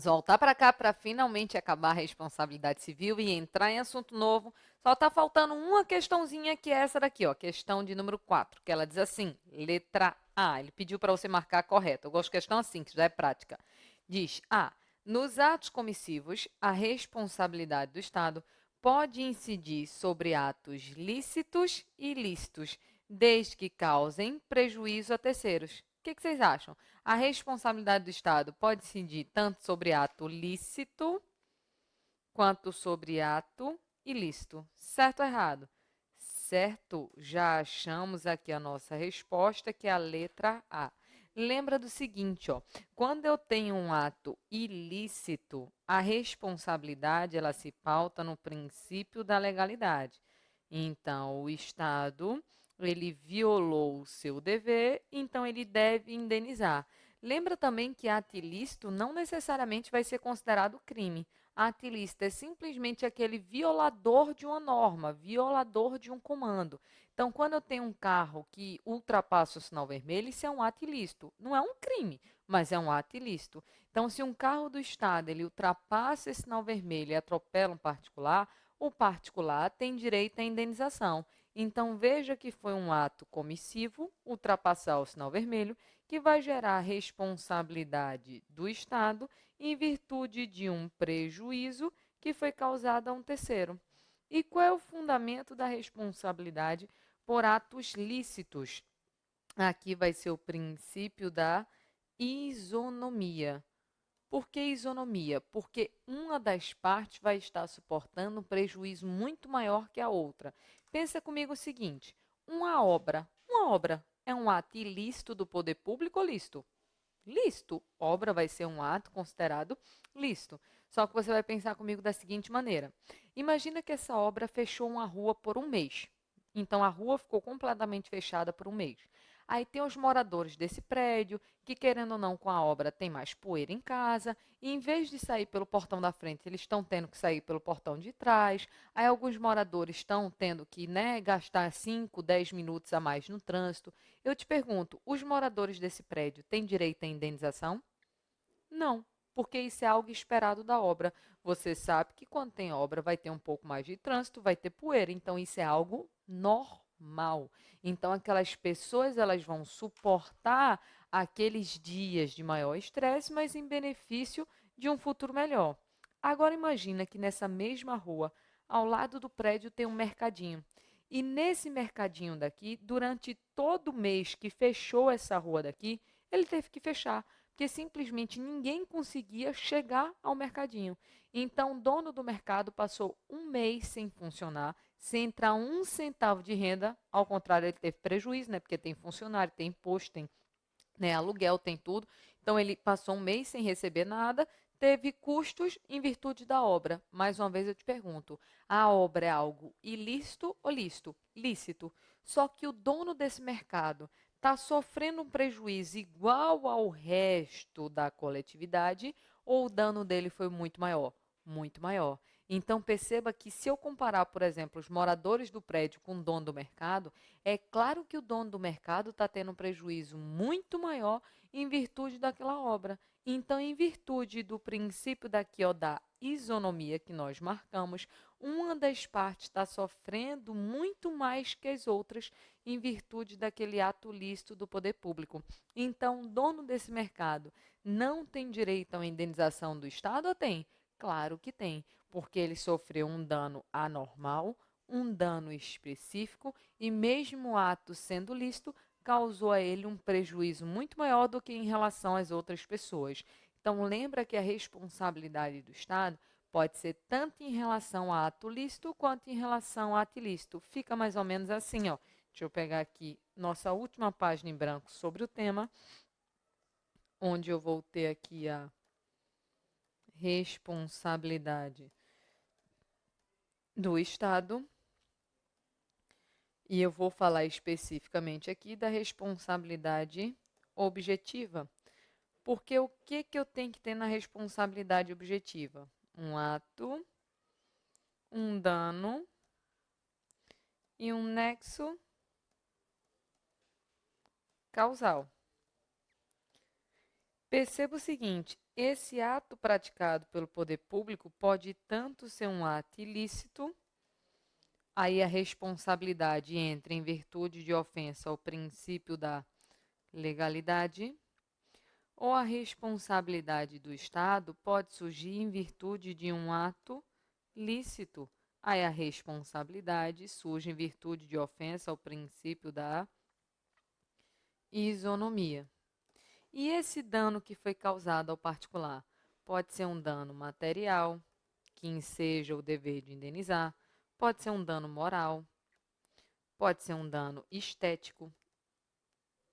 voltar para cá para finalmente acabar a responsabilidade civil e entrar em assunto novo. Só está faltando uma questãozinha que é essa daqui, ó, questão de número 4, que ela diz assim, letra A. Ele pediu para você marcar correto. Eu gosto de questão assim, que já é prática. Diz A. Nos atos comissivos, a responsabilidade do Estado pode incidir sobre atos lícitos e ilícitos, desde que causem prejuízo a terceiros. O que vocês acham? A responsabilidade do Estado pode incidir tanto sobre ato lícito quanto sobre ato ilícito. Certo ou errado? Certo, já achamos aqui a nossa resposta, que é a letra A. Lembra do seguinte, ó, quando eu tenho um ato ilícito, a responsabilidade ela se pauta no princípio da legalidade. Então, o Estado, ele violou o seu dever, então ele deve indenizar. Lembra também que ato ilícito não necessariamente vai ser considerado crime. Ato ilícito é simplesmente aquele violador de uma norma, violador de um comando. Então, quando eu tenho um carro que ultrapassa o sinal vermelho, isso é um ato ilícito. Não é um crime, mas é um ato ilícito. Então, se um carro do Estado ele ultrapassa esse sinal vermelho e atropela um particular, o particular tem direito à indenização. Então, veja que foi um ato comissivo, ultrapassar o sinal vermelho, que vai gerar responsabilidade do Estado em virtude de um prejuízo que foi causado a um terceiro. E qual é o fundamento da responsabilidade por atos lícitos? Aqui vai ser o princípio da isonomia. Por que isonomia? Porque uma das partes vai estar suportando um prejuízo muito maior que a outra. Pensa comigo o seguinte: uma obra é um ato ilícito do poder público ou lícito? Lícito. Obra vai ser um ato considerado lícito. Só que você vai pensar comigo da seguinte maneira: imagina que essa obra fechou uma rua por um mês. Então a rua ficou completamente fechada por um mês. Aí tem os moradores desse prédio que, querendo ou não, com a obra tem mais poeira em casa, e em vez de sair pelo portão da frente, eles estão tendo que sair pelo portão de trás. Aí alguns moradores estão tendo que, né, gastar 5, 10 minutos a mais no trânsito. Eu te pergunto, os moradores desse prédio têm direito à indenização? Não, porque isso é algo esperado da obra. Você sabe que quando tem obra vai ter um pouco mais de trânsito, vai ter poeira, então isso é algo normal. Então aquelas pessoas elas vão suportar aqueles dias de maior estresse, mas em benefício de um futuro melhor. Agora imagina que nessa mesma rua, ao lado do prédio tem um mercadinho. E nesse mercadinho daqui, durante todo o mês que fechou essa rua daqui, ele teve que fechar porque simplesmente ninguém conseguia chegar ao mercadinho. Então, o dono do mercado passou um mês sem funcionar, sem entrar um centavo de renda. Ao contrário, ele teve prejuízo, né? Porque tem funcionário, tem imposto, tem, né, aluguel, tem tudo. Então, ele passou um mês sem receber nada, teve custos em virtude da obra. Mais uma vez eu te pergunto, a obra é algo ilícito ou lícito? Lícito. Só que o dono desse mercado está sofrendo um prejuízo igual ao resto da coletividade ou o dano dele foi muito maior? Muito maior. Então perceba que se eu comparar, por exemplo, os moradores do prédio com o dono do mercado, é claro que o dono do mercado está tendo um prejuízo muito maior em virtude daquela obra. Então, em virtude do princípio daqui, ó, da isonomia que nós marcamos, uma das partes está sofrendo muito mais que as outras em virtude daquele ato lícito do poder público. Então, o dono desse mercado não tem direito a uma indenização do Estado ou tem? Claro que tem, porque ele sofreu um dano anormal, um dano específico e mesmo o ato sendo lícito, causou a ele um prejuízo muito maior do que em relação às outras pessoas. Então, lembra que a responsabilidade do Estado pode ser tanto em relação a ato lícito quanto em relação a ato ilícito. Fica mais ou menos assim, ó. Deixa eu pegar aqui nossa última página em branco sobre o tema, onde eu vou ter aqui a responsabilidade do Estado. E eu vou falar especificamente aqui da responsabilidade objetiva. Porque o que, que eu tenho que ter na responsabilidade objetiva? Um ato, um dano e um nexo causal. Perceba o seguinte: esse ato praticado pelo poder público pode tanto ser um ato ilícito, aí a responsabilidade entra em virtude de ofensa ao princípio da legalidade, ou a responsabilidade do Estado pode surgir em virtude de um ato lícito. Aí a responsabilidade surge em virtude de ofensa ao princípio da isonomia. E esse dano que foi causado ao particular pode ser um dano material, que enseja o dever de indenizar, pode ser um dano moral, pode ser um dano estético,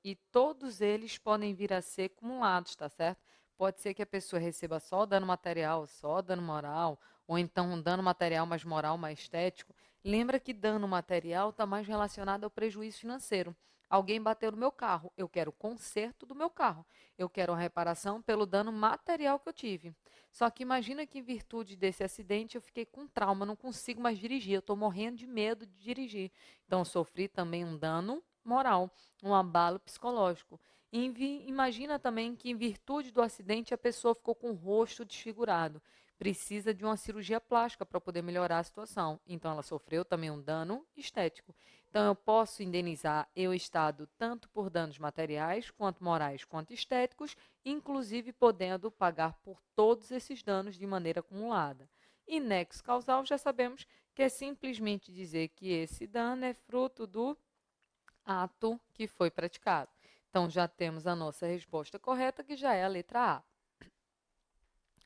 e todos eles podem vir a ser acumulados, tá certo? Pode ser que a pessoa receba só dano material, só dano moral, ou então um dano material mais moral, mais estético. Lembra que dano material está mais relacionado ao prejuízo financeiro. Alguém bateu no meu carro, eu quero o conserto do meu carro. Eu quero a reparação pelo dano material que eu tive. Só que imagina que em virtude desse acidente eu fiquei com trauma, não consigo mais dirigir, eu estou morrendo de medo de dirigir. Então eu sofri também um dano moral, um abalo psicológico. Imagina também que, em virtude do acidente, a pessoa ficou com o rosto desfigurado. Precisa de uma cirurgia plástica para poder melhorar a situação. Então, ela sofreu também um dano estético. Então, eu posso indenizar eu, Estado, tanto por danos materiais, quanto morais, quanto estéticos, inclusive podendo pagar por todos esses danos de maneira acumulada. E nexo causal, já sabemos que é simplesmente dizer que esse dano é fruto do ato que foi praticado. Então, já temos a nossa resposta correta, que já é a letra A.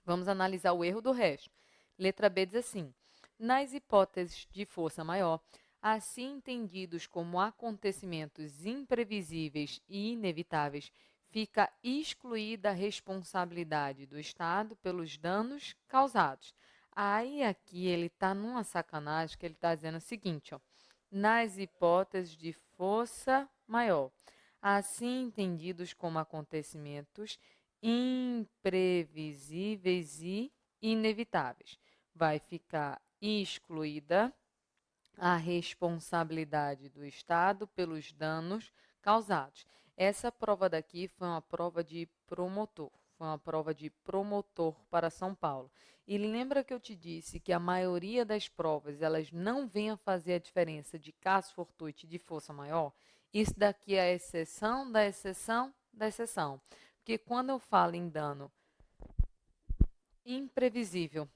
Vamos analisar o erro do resto. Letra B diz assim: nas hipóteses de força maior, assim entendidos como acontecimentos imprevisíveis e inevitáveis, fica excluída a responsabilidade do Estado pelos danos causados. Aí aqui ele está numa sacanagem, que ele está dizendo o seguinte, ó: nas hipóteses de força maior, assim entendidos como acontecimentos imprevisíveis e inevitáveis. Vai ficar excluída a responsabilidade do Estado pelos danos causados. Essa prova daqui foi uma prova de promotor. Foi uma prova de promotor para São Paulo. E lembra que eu te disse que a maioria das provas, elas não vêm a fazer a diferença de caso fortuito e de força maior? Isso daqui é a exceção da exceção da exceção. Porque quando eu falo em dano imprevisível,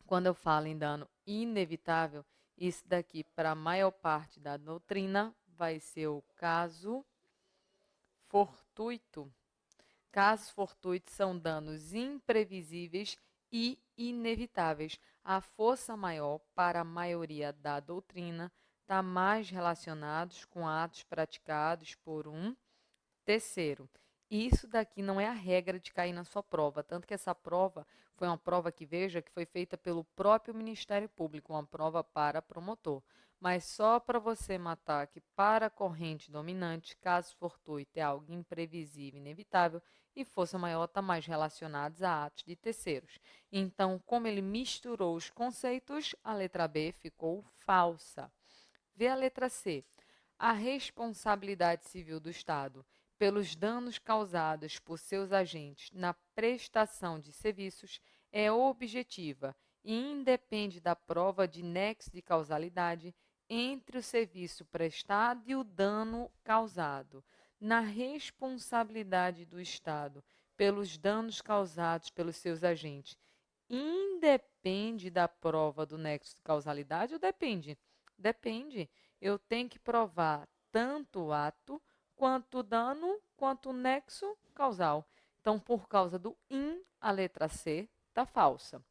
quando eu falo em dano inevitável, isso daqui, para a maior parte da doutrina, vai ser o caso fortuito. Casos fortuitos são danos imprevisíveis e inevitáveis. A força maior, para a maioria da doutrina, está mais relacionados com atos praticados por um terceiro. Isso daqui não é a regra de cair na sua prova, tanto que essa prova foi uma prova que, veja, que foi feita pelo próprio Ministério Público, uma prova para promotor. Mas só para você matar que para a corrente dominante, caso fortuito é algo imprevisível, inevitável, e força maior está mais relacionados a atos de terceiros. Então, como ele misturou os conceitos, a letra B ficou falsa. Vê a letra C. A responsabilidade civil do Estado pelos danos causados por seus agentes na prestação de serviços é objetiva e independe da prova de nexo de causalidade entre o serviço prestado e o dano causado. Na responsabilidade do Estado pelos danos causados pelos seus agentes, independe da prova do nexo de causalidade ou depende? Depende. Eu tenho que provar tanto o ato, quanto o dano, quanto o nexo causal. Então, por causa do a letra C está falsa.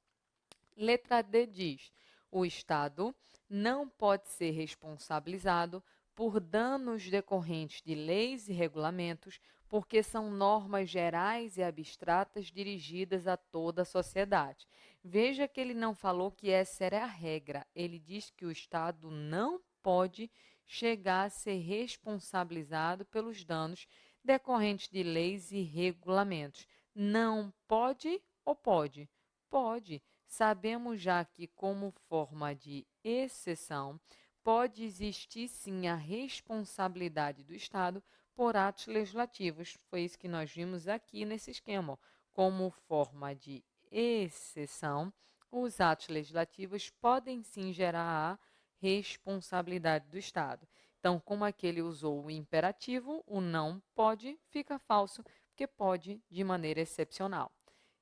Letra D diz: o Estado não pode ser responsabilizado por danos decorrentes de leis e regulamentos, porque são normas gerais e abstratas dirigidas a toda a sociedade. Veja que ele não falou que essa era a regra. Ele diz que o Estado não pode chegar a ser responsabilizado pelos danos decorrentes de leis e regulamentos. Não pode ou pode? Pode. Sabemos já que, como forma de exceção, pode existir sim a responsabilidade do Estado por atos legislativos. Foi isso que nós vimos aqui nesse esquema. Ó. Como forma de exceção, os atos legislativos podem sim gerar a responsabilidade do Estado. Então, como aquele usou o imperativo, o não pode fica falso, porque pode de maneira excepcional.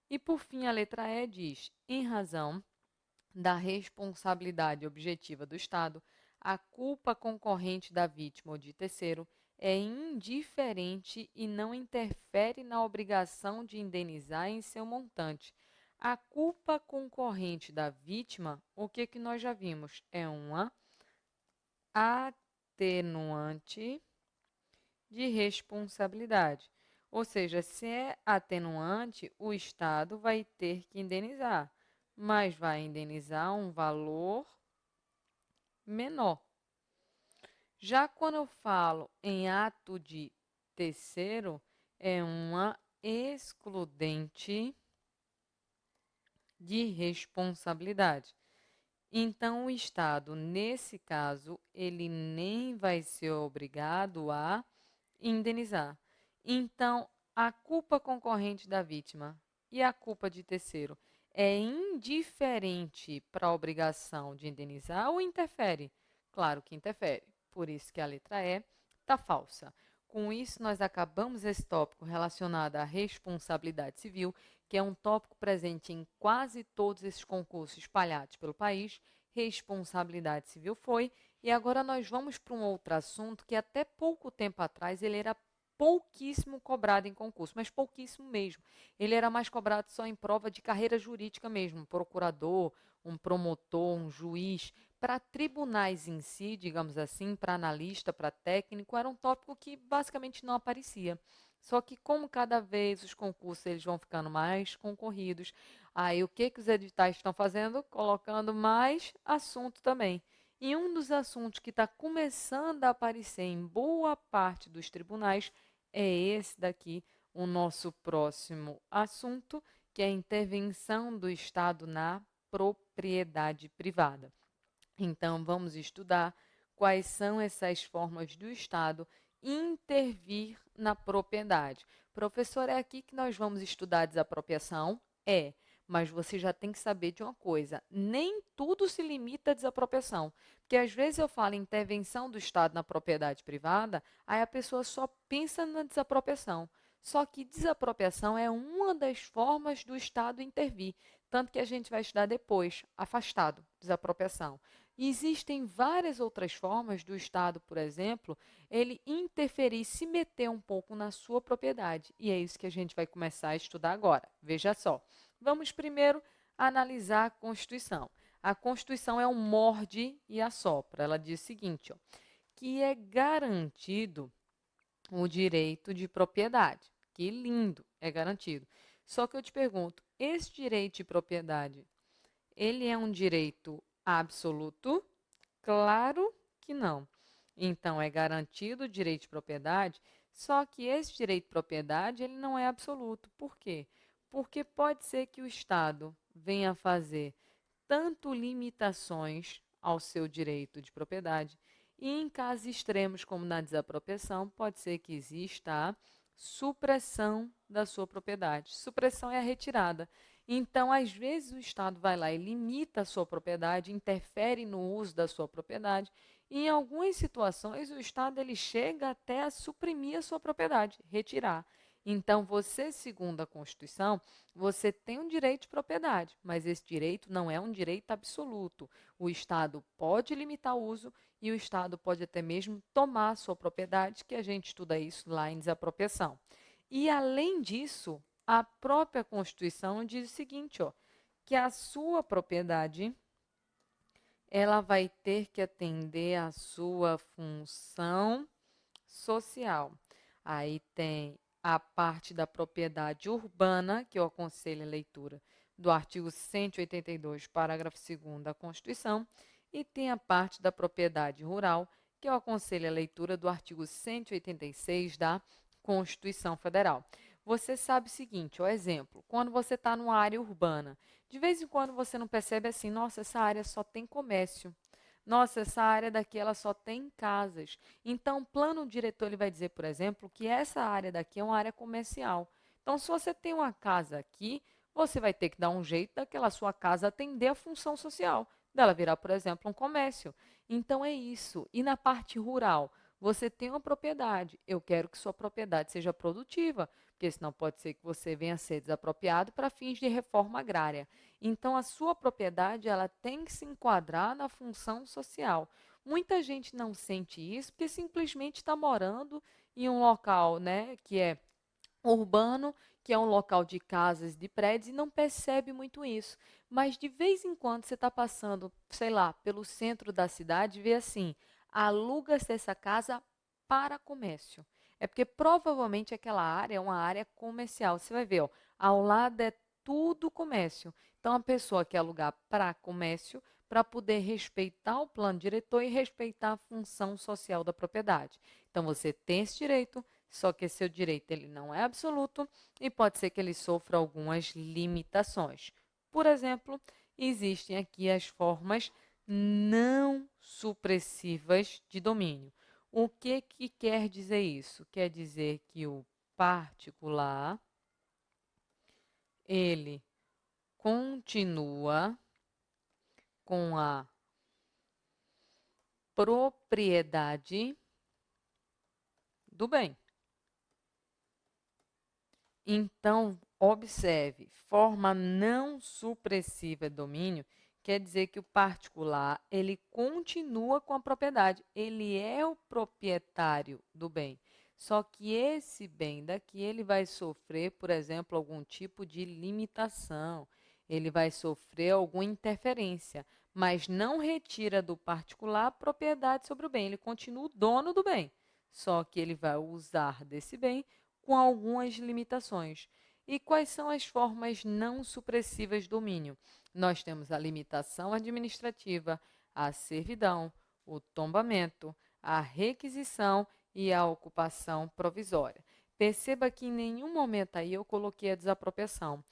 E por fim, a letra E diz: em razão da responsabilidade objetiva do Estado, a culpa concorrente da vítima ou de terceiro é indiferente e não interfere na obrigação de indenizar em seu montante. A culpa concorrente da vítima, o que nós já vimos? É uma atenuante de responsabilidade. Ou seja, se é atenuante, o Estado vai ter que indenizar, mas vai indenizar um valor menor. Já quando eu falo em ato de terceiro, é uma excludente de responsabilidade. Então, o Estado, nesse caso, ele nem vai ser obrigado a indenizar. Então, a culpa concorrente da vítima e a culpa de terceiro é indiferente para a obrigação de indenizar ou interfere? Claro que interfere. Por isso que a letra E está falsa. Com isso, nós acabamos esse tópico relacionado à responsabilidade civil, que é um tópico presente em quase todos esses concursos espalhados pelo país. Responsabilidade civil foi. E agora nós vamos para um outro assunto que até pouco tempo atrás ele era pouquíssimo cobrado em concurso, mas pouquíssimo mesmo. Ele era mais cobrado só em prova de carreira jurídica mesmo, um procurador, um promotor, um juiz. Para tribunais em si, digamos assim, para analista, para técnico, era um tópico que basicamente não aparecia. Só que como cada vez os concursos eles vão ficando mais concorridos, aí o que os editais estão fazendo? Colocando mais assunto também. E um dos assuntos que está começando a aparecer em boa parte dos tribunais é esse daqui, o nosso próximo assunto, que é a intervenção do Estado na propriedade privada. Então, vamos estudar quais são essas formas do Estado intervir na propriedade. Professor, é aqui que nós vamos estudar a desapropriação? É, mas você já tem que saber de uma coisa: nem tudo se limita à desapropriação. Porque às vezes eu falo intervenção do Estado na propriedade privada, aí a pessoa só pensa na desapropriação. Só que desapropriação é uma das formas do Estado intervir. Tanto que a gente vai estudar depois, afastado, desapropriação. E existem várias outras formas do Estado, por exemplo, ele interferir, se meter um pouco na sua propriedade. E é isso que a gente vai começar a estudar agora. Veja só. Vamos primeiro analisar a Constituição. A Constituição é um morde e assopra. Ela diz o seguinte, ó, que é garantido o direito de propriedade. Que lindo, é garantido. Só que eu te pergunto, esse direito de propriedade, ele é um direito absoluto? Claro que não. Então, é garantido o direito de propriedade, só que esse direito de propriedade ele não é absoluto. Por quê? Porque pode ser que o Estado venha fazer tanto limitações ao seu direito de propriedade, e em casos extremos, como na desapropriação, pode ser que exista a supressão da sua propriedade. Supressão é a retirada. Então, às vezes, o Estado vai lá e limita a sua propriedade, interfere no uso da sua propriedade, e em algumas situações o Estado ele chega até a suprimir a sua propriedade, retirar. Então, você, segundo a Constituição, você tem um direito de propriedade, mas esse direito não é um direito absoluto. O Estado pode limitar o uso e o Estado pode até mesmo tomar a sua propriedade, que a gente estuda isso lá em desapropriação. E, além disso, a própria Constituição diz o seguinte, ó, que a sua propriedade ela vai ter que atender à sua função social. Aí tem a parte da propriedade urbana, que eu aconselho a leitura do artigo 182, parágrafo 2º da Constituição, e tem a parte da propriedade rural, que eu aconselho a leitura do artigo 186 da Constituição Federal. Você sabe o seguinte, o exemplo, quando você está numa área urbana, de vez em quando você não percebe assim, nossa, essa área só tem comércio. Nossa, essa área daqui ela só tem casas. Então, o plano diretor ele vai dizer, por exemplo, que essa área daqui é uma área comercial. Então, se você tem uma casa aqui, você vai ter que dar um jeito daquela sua casa atender a função social, dela virar, por exemplo, um comércio. Então, é isso. E na parte rural, você tem uma propriedade. Eu quero que sua propriedade seja produtiva, porque senão pode ser que você venha a ser desapropriado para fins de reforma agrária. Então, a sua propriedade ela tem que se enquadrar na função social. Muita gente não sente isso porque simplesmente está morando em um local, né, que é urbano, que é um local de casas, de prédios, e não percebe muito isso. Mas de vez em quando você está passando, sei lá, pelo centro da cidade e vê assim, aluga-se essa casa para comércio. É porque provavelmente aquela área é uma área comercial. Você vai ver, ó, ao lado é tudo comércio. Então a pessoa quer alugar para comércio para poder respeitar o plano diretor e respeitar a função social da propriedade. Então você tem esse direito, só que esse seu direito ele não é absoluto e pode ser que ele sofra algumas limitações. Por exemplo, existem aqui as formas não supressivas de domínio. O que quer dizer isso? Quer dizer que o particular ele continua com a propriedade do bem. Então, observe, forma não supressiva de domínio quer dizer que o particular, ele continua com a propriedade, ele é o proprietário do bem. Só que esse bem daqui, ele vai sofrer, por exemplo, algum tipo de limitação, ele vai sofrer alguma interferência, mas não retira do particular a propriedade sobre o bem, ele continua o dono do bem, só que ele vai usar desse bem com algumas limitações. E quais são as formas não supressivas de domínio? Nós temos a limitação administrativa, a servidão, o tombamento, a requisição e a ocupação provisória. Perceba que em nenhum momento aí eu coloquei a desapropriação,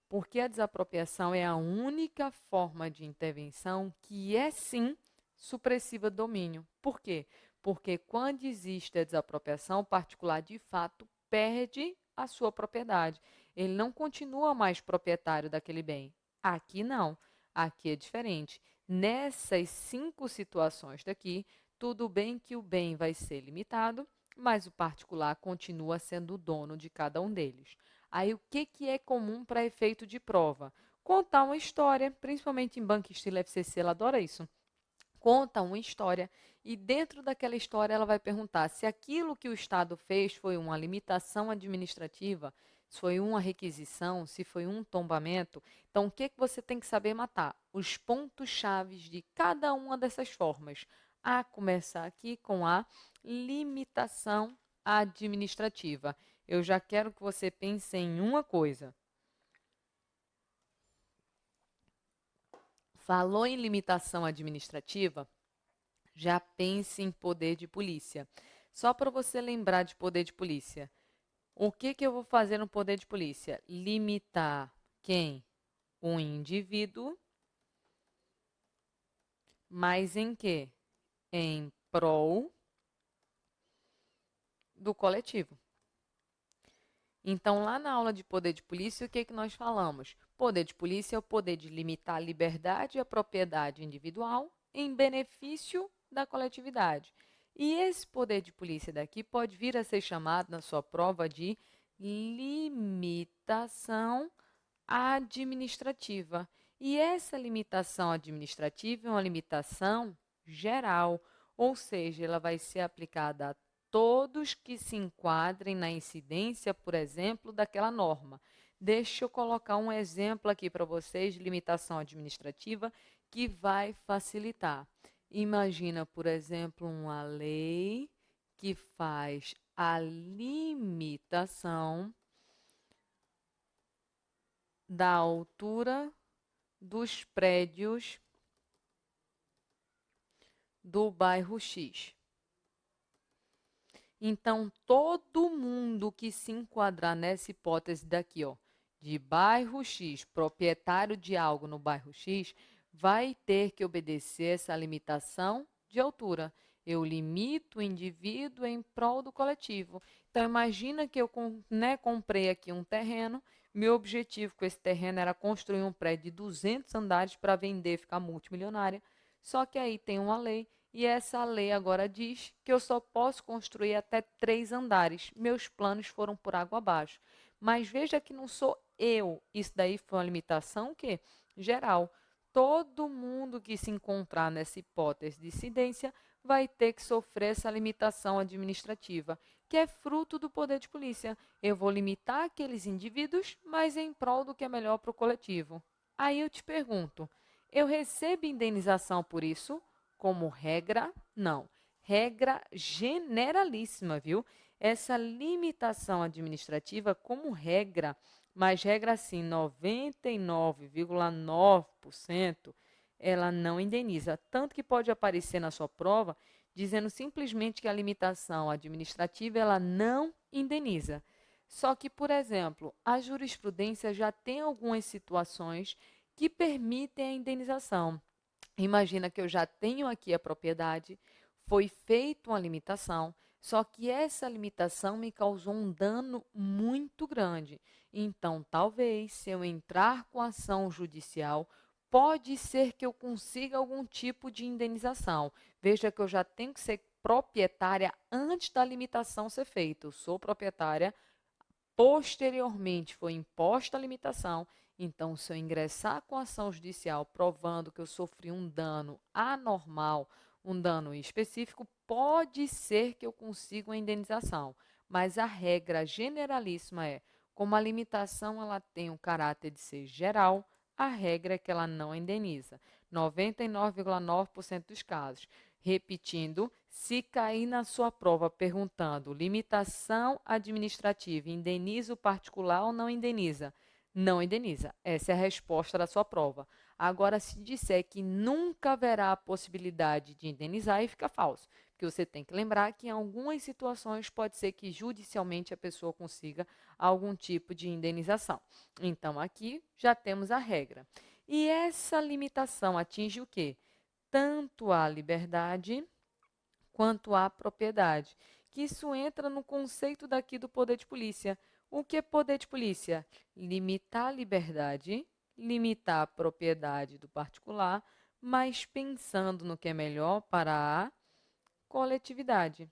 porque a desapropriação é a única forma de intervenção que é sim supressiva do domínio. Por quê? Porque quando existe a desapropriação, o particular de fato perde a sua propriedade. Ele não continua mais proprietário daquele bem. Aqui não. Aqui é diferente. Nessas 5 situações daqui, tudo bem que o bem vai ser limitado, mas o particular continua sendo o dono de cada um deles. Aí, o que é comum para efeito de prova? Contar uma história, principalmente em banco estilo FCC, ela adora isso. Conta uma história e dentro daquela história ela vai perguntar se aquilo que o Estado fez foi uma limitação administrativa, se foi uma requisição, se foi um tombamento. Então, o que você tem que saber matar? Os pontos chaves de cada uma dessas formas. A começar aqui com a limitação administrativa. Eu já quero que você pense em uma coisa. Falou em limitação administrativa? Já pense em poder de polícia. Só para você lembrar de poder de polícia. O que eu vou fazer no poder de polícia? Limitar quem? O indivíduo, mas em quê? Em prol do coletivo. Então, lá na aula de poder de polícia, o que nós falamos? Poder de polícia é o poder de limitar a liberdade e a propriedade individual em benefício da coletividade. E esse poder de polícia daqui pode vir a ser chamado na sua prova de limitação administrativa. E essa limitação administrativa é uma limitação geral, ou seja, ela vai ser aplicada a todos que se enquadrem na incidência, por exemplo, daquela norma. Deixa eu colocar um exemplo aqui para vocês de limitação administrativa que vai facilitar. Imagina, por exemplo, uma lei que faz a limitação da altura dos prédios do bairro X. Então, todo mundo que se enquadrar nessa hipótese daqui, ó, de bairro X, proprietário de algo no bairro X, vai ter que obedecer essa limitação de altura. Eu limito o indivíduo em prol do coletivo. Então, imagina que eu comprei aqui um terreno. Meu objetivo com esse terreno era construir um prédio de 200 andares para vender e ficar multimilionária. Só que aí tem uma lei, e essa lei agora diz que eu só posso construir até 3 andares. Meus planos foram por água abaixo. Mas veja que não sou eu. Isso daí foi uma limitação que geral. Todo mundo que se encontrar nessa hipótese de incidência vai ter que sofrer essa limitação administrativa, que é fruto do poder de polícia. Eu vou limitar aqueles indivíduos, mas em prol do que é melhor para o coletivo. Aí eu te pergunto, eu recebo indenização por isso? Como regra, não. Regra generalíssima, viu? Essa limitação administrativa, como regra, mas regra assim, 99,9%, ela não indeniza. Tanto que pode aparecer na sua prova dizendo simplesmente que a limitação administrativa ela não indeniza. Só que, por exemplo, a jurisprudência já tem algumas situações que permitem a indenização. Imagina que eu já tenho aqui a propriedade, foi feita uma limitação, só que essa limitação me causou um dano muito grande. Então, talvez, se eu entrar com ação judicial, pode ser que eu consiga algum tipo de indenização. Veja que eu já tenho que ser proprietária antes da limitação ser feita. Eu sou proprietária, posteriormente foi imposta a limitação. Então, se eu ingressar com ação judicial provando que eu sofri um dano anormal, um dano específico, pode ser que eu consiga uma indenização. Mas a regra generalíssima é, como a limitação ela tem o caráter de ser geral, a regra é que ela não indeniza. 99,9% dos casos. Repetindo, se cair na sua prova perguntando limitação administrativa, indeniza o particular ou não indeniza? Não indeniza. Essa é a resposta da sua prova. Agora, se disser que nunca haverá a possibilidade de indenizar, aí fica falso. Porque você tem que lembrar que em algumas situações pode ser que judicialmente a pessoa consiga algum tipo de indenização. Então, aqui já temos a regra. E essa limitação atinge o quê? Tanto a liberdade quanto à propriedade. Que isso entra no conceito daqui do poder de polícia. O que é poder de polícia? Limitar a liberdade, limitar a propriedade do particular, mas pensando no que é melhor para a coletividade.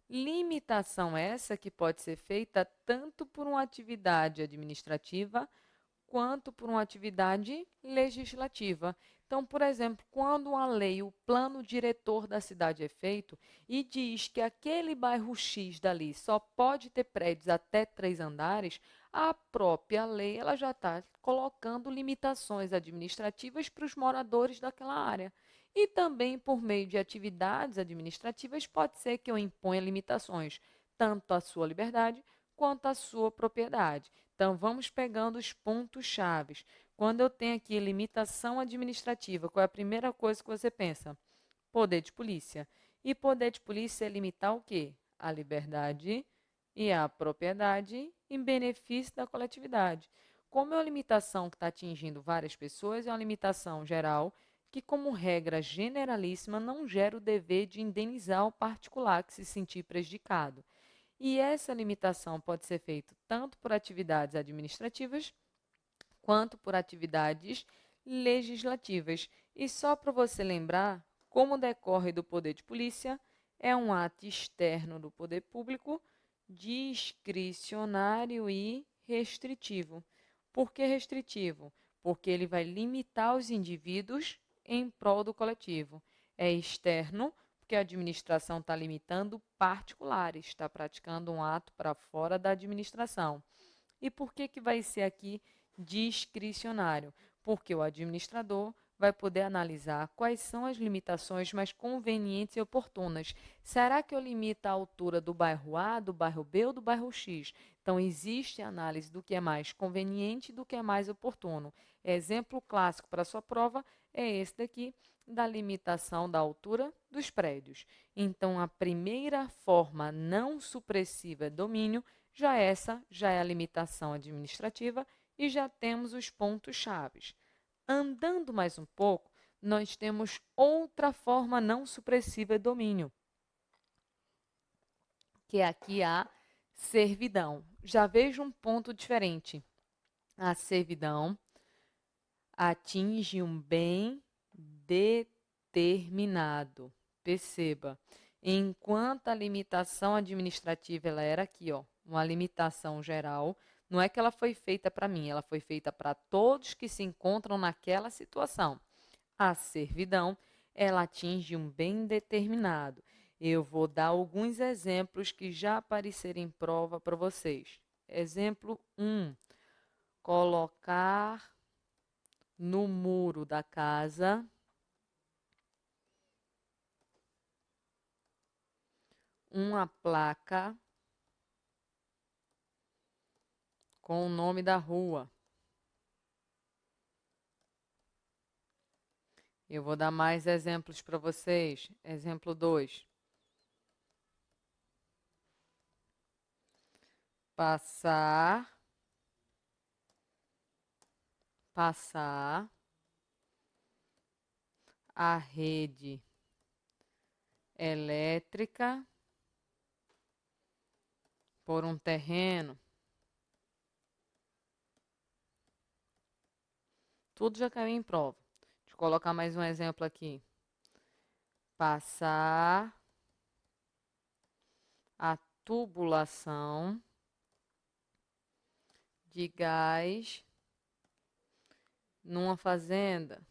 Limitação essa que pode ser feita tanto por uma atividade administrativa quanto por uma atividade legislativa. Então, por exemplo, quando uma lei, o plano diretor da cidade é feito e diz que aquele bairro X dali só pode ter prédios até 3 andares, a própria lei ela já está colocando limitações administrativas para os moradores daquela área. E também, por meio de atividades administrativas, pode ser que eu imponha limitações tanto à sua liberdade quanto à sua propriedade. Então, vamos pegando os pontos chaves. Quando eu tenho aqui limitação administrativa, qual é a primeira coisa que você pensa? Poder de polícia. E poder de polícia é limitar o quê? A liberdade e a propriedade em benefício da coletividade. Como é uma limitação que está atingindo várias pessoas, é uma limitação geral que, como regra generalíssima, não gera o dever de indenizar o particular que se sentir prejudicado. E essa limitação pode ser feita tanto por atividades administrativas quanto por atividades legislativas. E só para você lembrar, como decorre do poder de polícia, é um ato externo do poder público, discricionário e restritivo. Por que restritivo? Porque ele vai limitar os indivíduos em prol do coletivo. É externo, porque a administração está limitando particulares, está praticando um ato para fora da administração. E por que vai ser aqui discricionário? Porque o administrador vai poder analisar quais são as limitações mais convenientes e oportunas. Será que eu limito a altura do bairro A, do bairro B ou do bairro X? Então, existe análise do que é mais conveniente e do que é mais oportuno. Exemplo clássico para a sua prova é esse daqui, da limitação da altura dos prédios. Então, a primeira forma não supressiva é domínio, já essa já é a limitação administrativa e já temos os pontos chaves. Andando mais um pouco, nós temos outra forma não supressiva de domínio, que é aqui a servidão. Já vejo um ponto diferente. A servidão atinge um bem determinado. Perceba, enquanto a limitação administrativa ela era aqui, ó, uma limitação geral, não é que ela foi feita para mim, ela foi feita para todos que se encontram naquela situação. A servidão, ela atinge um bem determinado. Eu vou dar alguns exemplos que já apareceram em prova para vocês. Exemplo 1. Colocar no muro da casa uma placa com o nome da rua. Eu vou dar mais exemplos para vocês. Exemplo 2. Passar a rede elétrica por um terreno. Tudo já caiu em prova. Deixa eu colocar mais um exemplo aqui. Passar a tubulação de gás numa fazenda.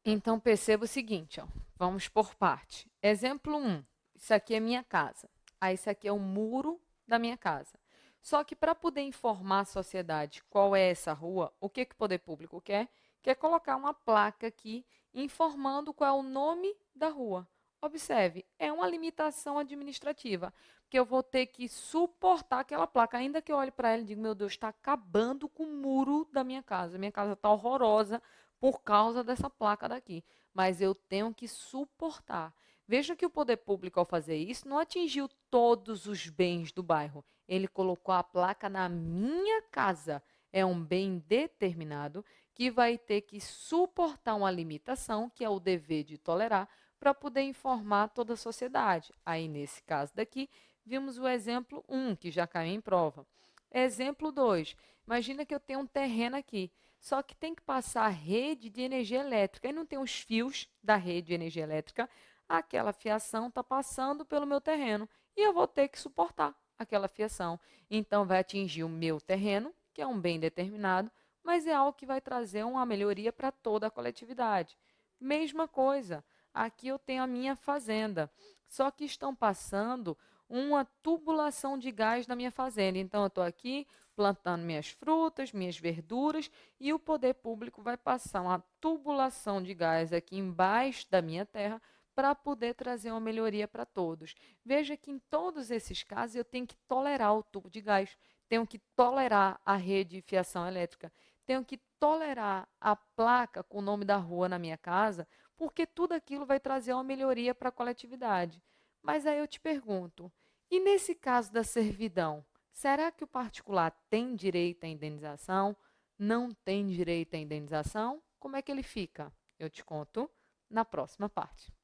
Então, perceba o seguinte, ó, vamos por parte. Exemplo 1, isso aqui é minha casa. Aí, isso aqui é o muro da minha casa. Só que para poder informar a sociedade qual é essa rua, o que o poder público quer? Quer colocar uma placa aqui informando qual é o nome da rua. Observe, é uma limitação administrativa, porque eu vou ter que suportar aquela placa, ainda que eu olhe para ela e diga, meu Deus, está acabando com o muro da minha casa. Minha casa está horrorosa por causa dessa placa daqui, mas eu tenho que suportar. Veja que o poder público, ao fazer isso, não atingiu todos os bens do bairro. Ele colocou a placa na minha casa. É um bem determinado que vai ter que suportar uma limitação, que é o dever de tolerar, para poder informar toda a sociedade. Aí, nesse caso daqui, vimos o exemplo 1, que já caiu em prova. Exemplo 2. Imagina que eu tenho um terreno aqui, só que tem que passar a rede de energia elétrica. E não tem os fios da rede de energia elétrica. Aquela fiação está passando pelo meu terreno e eu vou ter que suportar aquela fiação. Então, vai atingir o meu terreno, que é um bem determinado, mas é algo que vai trazer uma melhoria para toda a coletividade. Mesma coisa, aqui eu tenho a minha fazenda, só que estão passando uma tubulação de gás na minha fazenda. Então, eu estou aqui plantando minhas frutas, minhas verduras, e o poder público vai passar uma tubulação de gás aqui embaixo da minha terra para poder trazer uma melhoria para todos. Veja que em todos esses casos eu tenho que tolerar o tubo de gás, tenho que tolerar a rede de fiação elétrica, tenho que tolerar a placa com o nome da rua na minha casa, porque tudo aquilo vai trazer uma melhoria para a coletividade. Mas aí eu te pergunto, e nesse caso da servidão, será que o particular tem direito à indenização? Não tem direito à indenização? Como é que ele fica? Eu te conto na próxima parte.